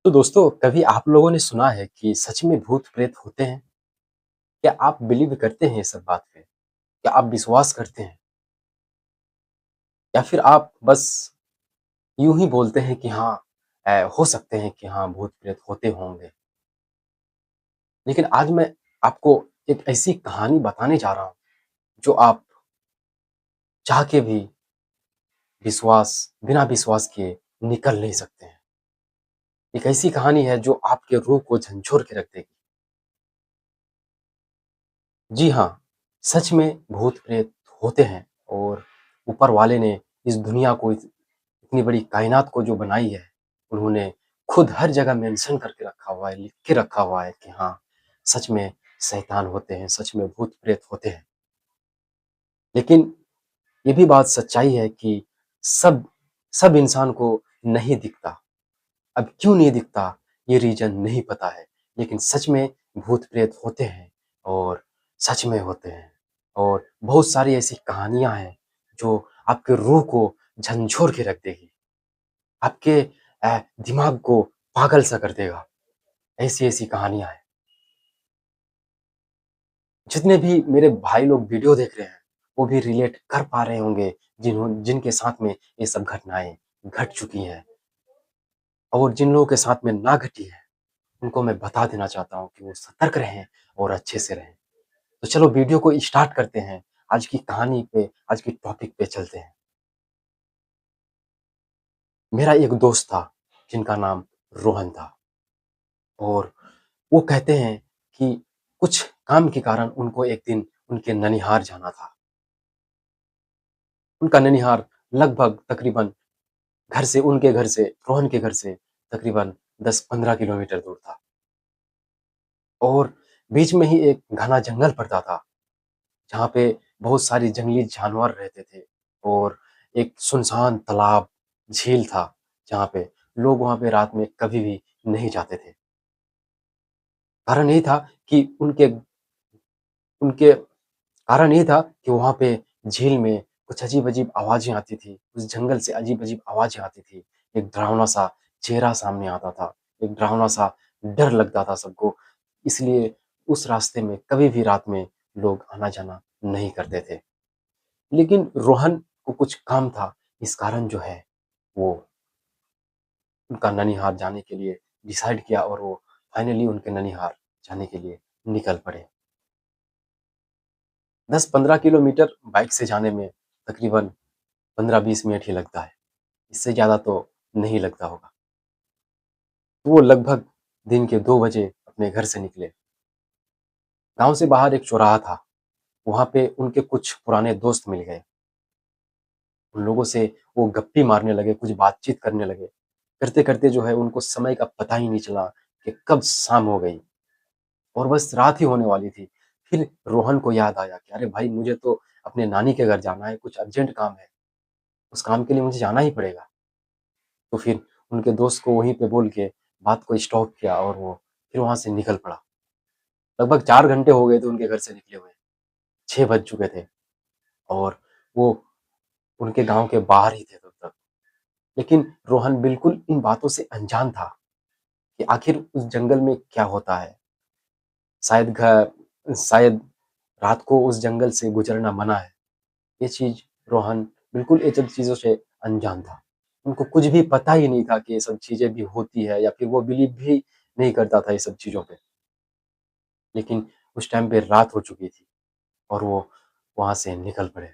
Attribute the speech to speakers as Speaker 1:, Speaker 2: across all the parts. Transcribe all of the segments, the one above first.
Speaker 1: तो दोस्तों कभी आप लोगों ने सुना है कि सच में भूत प्रेत होते हैं? क्या आप बिलीव करते हैं ये सब बात पे? क्या आप विश्वास करते हैं? या फिर आप बस यूं ही बोलते हैं कि हाँ हो सकते हैं कि हाँ भूत प्रेत होते होंगे। लेकिन आज मैं आपको एक ऐसी कहानी बताने जा रहा हूँ जो आप चाह के भी विश्वास बिना विश्वास किए निकल नहीं सकते हैं। एक ऐसी कहानी है जो आपके रूह को झंझोर के रख देगी। जी हाँ, सच में भूत प्रेत होते हैं और ऊपर वाले ने इस दुनिया को इतनी बड़ी कायनात को जो बनाई है, उन्होंने खुद हर जगह मेंशन करके रखा हुआ है, लिख के रखा हुआ है कि हाँ, सच में शैतान होते हैं, सच में भूत प्रेत होते हैं। लेकिन ये भी बात सच्चाई है कि सब सब इंसान को नहीं दिखता। अब क्यों नहीं दिखता, ये रीज़न नहीं पता है, लेकिन सच में भूत-प्रेत होते हैं और सच में होते हैं। और बहुत सारी ऐसी कहानियाँ हैं, जो आपके रूह को झंझोर के रख देगी, आपके दिमाग को पागल सा कर देगा, ऐसी-ऐसी कहानियाँ हैं। जितने भी मेरे भाई लोग वीडियो देख रहे हैं, वो भी रिलेट कर पा रहे होंगे, जिनके साथ में ये सब घटनाएँ घट चुकी हैं और जिन लोगों के साथ में ना घटी है, उनको मैं बता देना चाहता हूँ कि वो सतर्क रहें और अच्छे से रहें। तो चलो वीडियो को स्टार्ट करते हैं। आज की कहानी पे, आज की टॉपिक पे चलते हैं। मेरा एक दोस्त था, जिनका नाम रोहन था और वो कहते हैं कि कुछ काम के कारण उनको एक दिन उनके ननिहाल जाना था। उनका ननिहाल लगभग तकरीबन उनके घर से, रोहन के घर से तकरीबन 10-15 किलोमीटर दूर था और बीच में ही एक घना जंगल पड़ता था। जहाँ पे बहुत सारी जंगली जानवर रहते थे और एक सुनसान तालाब, झील था, जहाँ पे लोग वहाँ पे रात में कभी भी नहीं जाते थे। कारण यही था कि उनके कारण ये था कि वहाँ पे झील में कुछ अजीब-अजीब आवाज़ें आती थी, उस जंगल से अजीब-अजीब आवाज़ें आती थी। एक डरावना-सा चेहरा सामने आता था, एक डरावना-सा डर लगता था सबको, इसलिए उस रास्ते में कभी भी रात में लोग आना-जाना नहीं करते थे। लेकिन रोहन को कुछ काम था, इस कारण जो है वो उनका ननिहाल जाने के लिए डिसाइड किया और वो फाइनली उनके ननिहाल जाने के लिए निकल पड़े। 10-15 किलोमीटर बाइक से जाने में तकरीबन 15-20 मिनट ही लगता है, इससे ज़्यादा तो नहीं लगता होगा। तो वो लगभग दिन के 2 बजे अपने घर से निकले। गाँव से बाहर एक चौराहा था, वहाँ पे उनके कुछ पुराने दोस्त मिल गए। उन लोगों से वो गप्पी मारने लगे, कुछ बातचीत करने लगे। करते-करते जो है उनको समय का पता ही नहीं चला कि कब शाम हो गई और बस रात ही होने वाली थी। फिर रोहन को याद आया कि अरे भाई मुझे तो अपने नानी के घर जाना है, कुछ अर्जेंट काम है, उस काम के लिए मुझे जाना ही पड़ेगा। तो फिर उनके दोस्त को वहीं पे बोल के बात को स्टॉप किया और वो फिर वहाँ से निकल पड़ा। लगभग 4 घंटे हो गए थे उनके घर से निकले हुए, 6 बज चुके थे और वो उनके गाँव के बाहर ही थे तब तक। लेकिन रोहन बिल्कुल इन बातों से अनजान था कि आखिर उस जंगल में क्या होता है। शायद रात को उस जंगल से गुज़रना मना है। ये चीज़ रोहन बिल्कुल ये सब चीज़ों से अनजान था। उनको कुछ भी पता ही नहीं था कि ये सब चीज़ें भी होती है या फिर वो बिलीव भी नहीं करता था ये सब चीज़ों पे। लेकिन उस टाइम पे रात हो चुकी थी और वो वहाँ से निकल पड़े।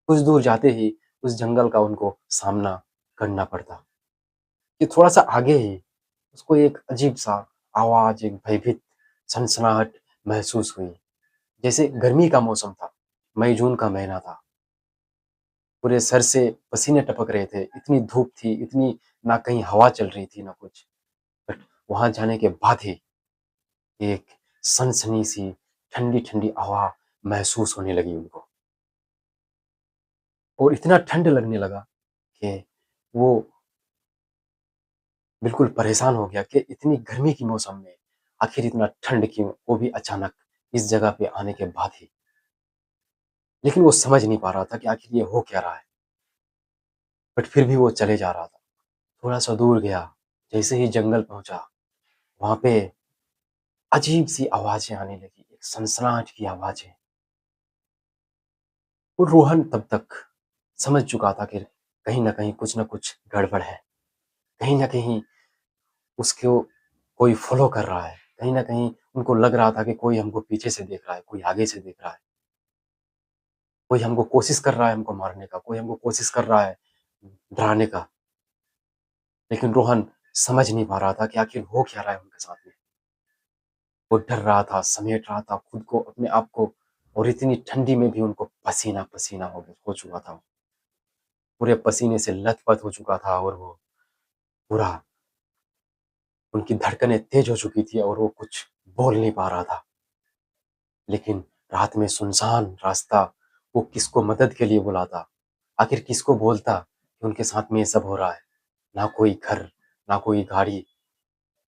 Speaker 1: कुछ दूर जाते ही उस जंगल का उनको सामना करना पड़ता कि थोड़ा-सा आगे ही उसको एक अजीब-सा आवाज़, एक भयभीत सनसनाहट महसूस हुई। जैसे गर्मी का मौसम था, मई-जून का महीना था। पूरे सर से पसीने टपक रहे थे, इतनी धूप थी, इतनी ना कहीं हवा चल रही थी, ना कुछ। बट वहाँ जाने के बाद ही एक सनसनी-सी ठंडी-ठंडी हवा महसूस होने लगी उनको और इतना ठंड लगने लगा कि वो बिल्कुल परेशान हो गया कि इतनी गर्मी के मौसम में आखिर इतना ठंड क्यों? वो भी अचानक इस जगह पे आने के बाद ही। लेकिन वो समझ नहीं पा रहा था कि आखिर ये हो क्या रहा है? बट फिर भी वो चले जा रहा था। थोड़ा-सा दूर गया, जैसे ही जंगल पहुँचा, वहाँ पे अजीब-सी आवाज़ें आने लगी, एक सनसनाहट की आवाज़ें। और रोहन तब तक समझ चुका था कि कहीं न कहीं कुछ न कुछ गड़बड़ है। कहीं न कहीं उसको कोई फ़ॉलो कर रहा है। कहीं न कहीं उनको लग रहा था कि कोई हमको पीछे से देख रहा है, कोई आगे से देख रहा है, कोई हमको कोशिश कर रहा है हमको मारने का, कोई हमको कोशिश कर रहा है डराने का। लेकिन रोहन समझ नहीं पा रहा था कि आखिर हो क्या रहा है उनके साथ में। वो डर रहा था, समेट रहा था खुद को, अपने आप को, और इतनी ठंडी में भी उनको पसीना-पसीना हो चुका था। पूरे पसीने से लथपथ हो चुका था और वो पूरा उनकी धड़कनें तेज़ हो चुकी थी और वो कुछ बोल नहीं पा रहा था। लेकिन रात में सुनसान रास्ता, वो किसको मदद के लिए बुलाता? आखिर किसको बोलता कि उनके साथ में ये सब हो रहा है? ना कोई घर, ना कोई गाड़ी,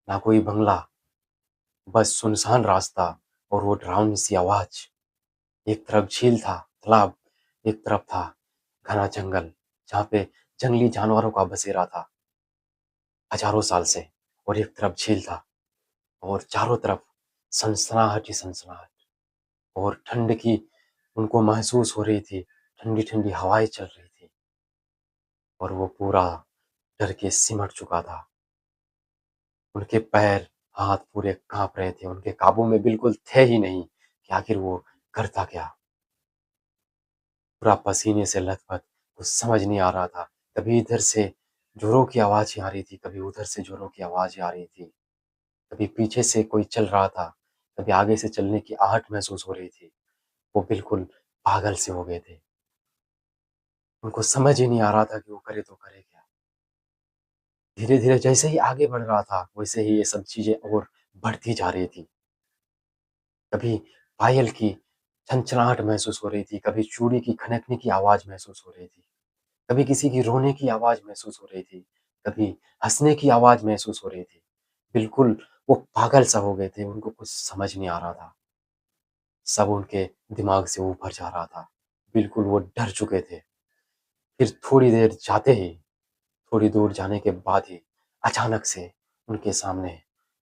Speaker 1: ना कोई बंगला, बस सुनसान रास्ता और वो डरावनी-सी आवाज़। एक तरफ झील था, तालाब, एक तरफ था घना जंगल, जहाँ पे जंगली जानवरों का बसेरा था, हज़ारों साल से, और एक तरफ झील था और चारों तरफ सनसनाहट ही सनसनाहट, और ठंड की उनको महसूस हो रही थी, ठंडी-ठंडी हवाएँ चल रही थी और वो पूरा डर के सिमट चुका था। उनके पैर, हाथ पूरे काँप रहे थे, उनके काबू में बिल्कुल थे ही नहीं कि आखिर वो करता क्या? पूरा पसीने से लथपथ, कुछ समझ नहीं आ रहा था। कभी इधर से जोरों की आवाज़ें आ रही थी, कभी उधर से जोरों की आवाज़ें आ रही थी। कभी पीछे से कोई चल रहा था, कभी आगे से चलने की आहट महसूस हो रही थी। वो बिल्कुल पागल से हो गए थे। उनको समझ ही नहीं आ रहा था कि वो करे तो करे क्या? धीरे-धीरे जैसे ही आगे बढ़ रहा था, वैसे ही ये सब चीज़ें और बढ़ती जा रही थी। कभी पायल की छनछनाहट महसूस हो रही थी, कभी चूड़ी की खनकने की आवाज़ महसूस हो रही थी, कभी किसी की रोने की आवाज़ महसूस हो रही थी, कभी हँसने की आवाज़ महसूस हो रही थी। बिल्कुल वो पागल-सा हो गए थे, उनको कुछ समझ नहीं आ रहा था। सब उनके दिमाग से ऊपर जा रहा था। बिल्कुल वो डर चुके थे। फिर थोड़ी देर जाते ही, थोड़ी दूर जाने के बाद ही अचानक से उनके सामने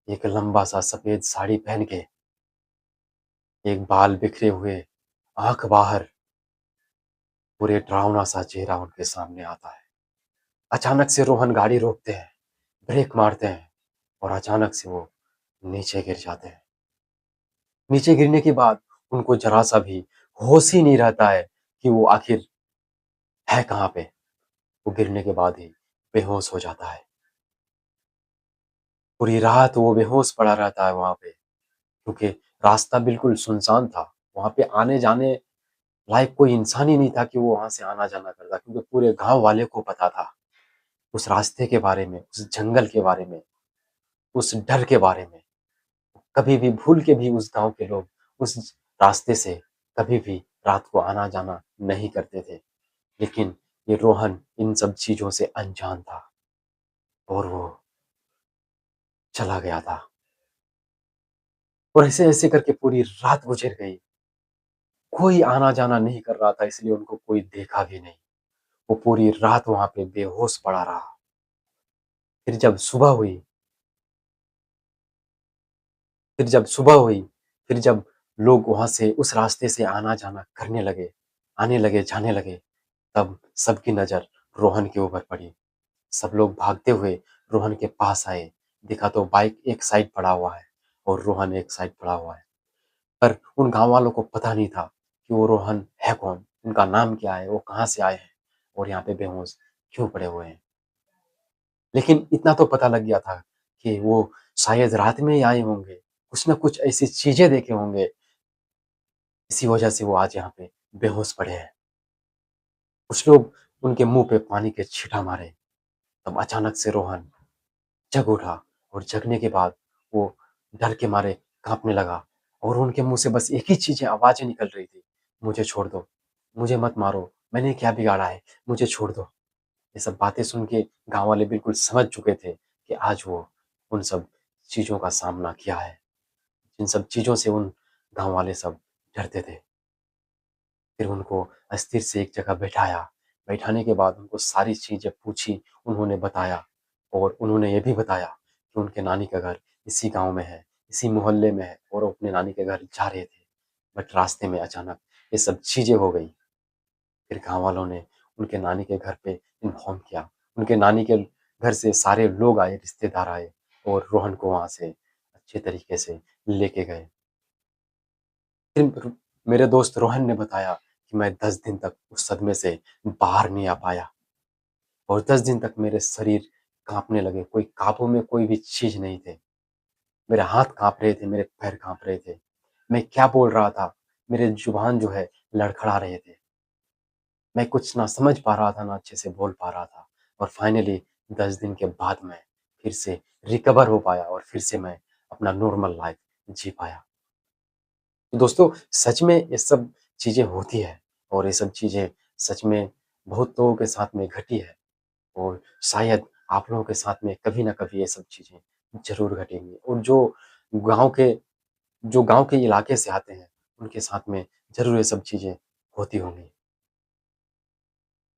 Speaker 1: एक लंबा-सा सफ़ेद साड़ी पहन के, एक बाल बिखरे हुए, आँख बाहर, पूरे डरावना-सा चेहरा उनके सामने आता है। अचानक से रोहन गाड़ी रोकते हैं, ब्रेक मारते हैं और अचानक से वो नीचे गिर जाते हैं। नीचे गिरने के बाद उनको ज़रा-सा भी होश ही नहीं रहता है कि वो आखिर है कहाँ पे? वो गिरने के बाद ही बेहोश हो जाता है। पूरी रात वो बेहोश पड़ा रहता है वहाँ पे, क्योंकि रास्ता बिल्कुल सुनसान था। वहाँ पे आने-जाने लायक कोई इंसान ही नहीं था कि वो वहाँ से आना-जाना करता, क्योंकि पूरे गाँव वाले को पता था उस रास्ते के बारे में, उस जंगल के बारे में, उस डर के बारे में। कभी भी भूल के भी उस गाँव के लोग उस रास्ते से कभी भी रात को आना-जाना नहीं करते थे। लेकिन ये रोहन इन सब चीज़ों से अनजान था और वो चला गया था। और ऐसे-ऐसे करके पूरी रात गुज़र गई। कोई आना-जाना नहीं कर रहा था, इसलिए उनको कोई देखा भी नहीं। वो पूरी रात वहाँ पे बेहोश पड़ा रहा। फिर जब सुबह हुई फिर जब सुबह हुई, फिर जब लोग वहाँ से उस रास्ते से आना-जाना करने लगे, आने लगे, जाने लगे, तब सबकी नज़र रोहन के ऊपर पड़ी। सब लोग भागते हुए रोहन के पास आए। देखा तो बाइक एक साइड पड़ा हुआ है और रोहन एक साइड पड़ा हुआ है। पर उन गाँव वालों को पता नहीं था कि वो रोहन है कौन? उनका नाम क्या है? वो कहाँ से आए हैं? और यहाँ पे बेहोश क्यों पड़े हुए हैं? लेकिन इतना तो पता लग गया था कि वो शायद रात में ही आए होंगे, कुछ न कुछ ऐसी चीज़ें देखे होंगे, इसी वजह से वो आज यहाँ पे बेहोश पड़े हैं। कुछ लोग उनके मुँह पे पानी के छींटा मारे, तब अचानक से रोहन जग उठा और जगने के बाद वो डर के मारे काँपने लगा और उनके मुँह से बस एक ही चीज़ें आवाज़ें निकल रही थी, "मुझे छोड़ दो, मुझे मत मारो, मैंने क्या बिगाड़ा है? मुझे छोड़ दो।" ये सब बातें सुन के गाँव वाले बिल्कुल समझ चुके थे कि आज वो उन सब चीज़ों का सामना किया है। जिन सब चीज़ों से उन गाँव वाले सब डरते थे। फिर उनको अस्थिर से एक जगह बैठाया, बैठाने के बाद उनको सारी चीज़ें पूछी, उन्होंने बताया। और उन्होंने ये भी बताया कि उनके नानी का घर इसी गाँव में है, इसी मोहल्ले में है और वो अपने नानी के घर जा रहे थे। बट रास्ते में अचानक ये सब चीज़ें हो गई। फिर गाँव वालों ने उनके नानी के घर पे इन्फॉर्म किया। उनके नानी के घर से सारे लोग आए, रिश्तेदार आए और रोहन को वहाँ से अच्छे तरीके से लेके गए। फिर मेरे दोस्त रोहन ने बताया कि मैं 10 दिन तक उस सदमे से बाहर नहीं आ पाया और 10 दिन तक मेरे शरीर काँपने लगे, कोई काबू में कोई भी चीज़ नहीं थे। मेरे हाथ काँप रहे थे, मेरे पैर काँप रहे थे। मैं क्या बोल रहा था, मेरे ज़ुबान जो है लड़खड़ा रहे थे। मैं कुछ ना समझ पा रहा था, ना अच्छे से बोल पा रहा था और फाइनली 10 दिन के बाद मैं फिर से रिकवर हो पाया और फिर से मैं अपना नॉर्मल लाइफ़ जी पाया। तो दोस्तों, सच में ये सब चीज़ें होती हैं और ये सब चीज़ें सच में बहुत लोगों के साथ में घटी है और शायद आप लोगों के साथ में कभी न कभी ये सब चीज़ें ज़रूर घटेंगी और गाँव के जो गाँव के इलाके से आते हैं, उनके साथ में ज़रूर ये सब चीज़ें होती होंगी।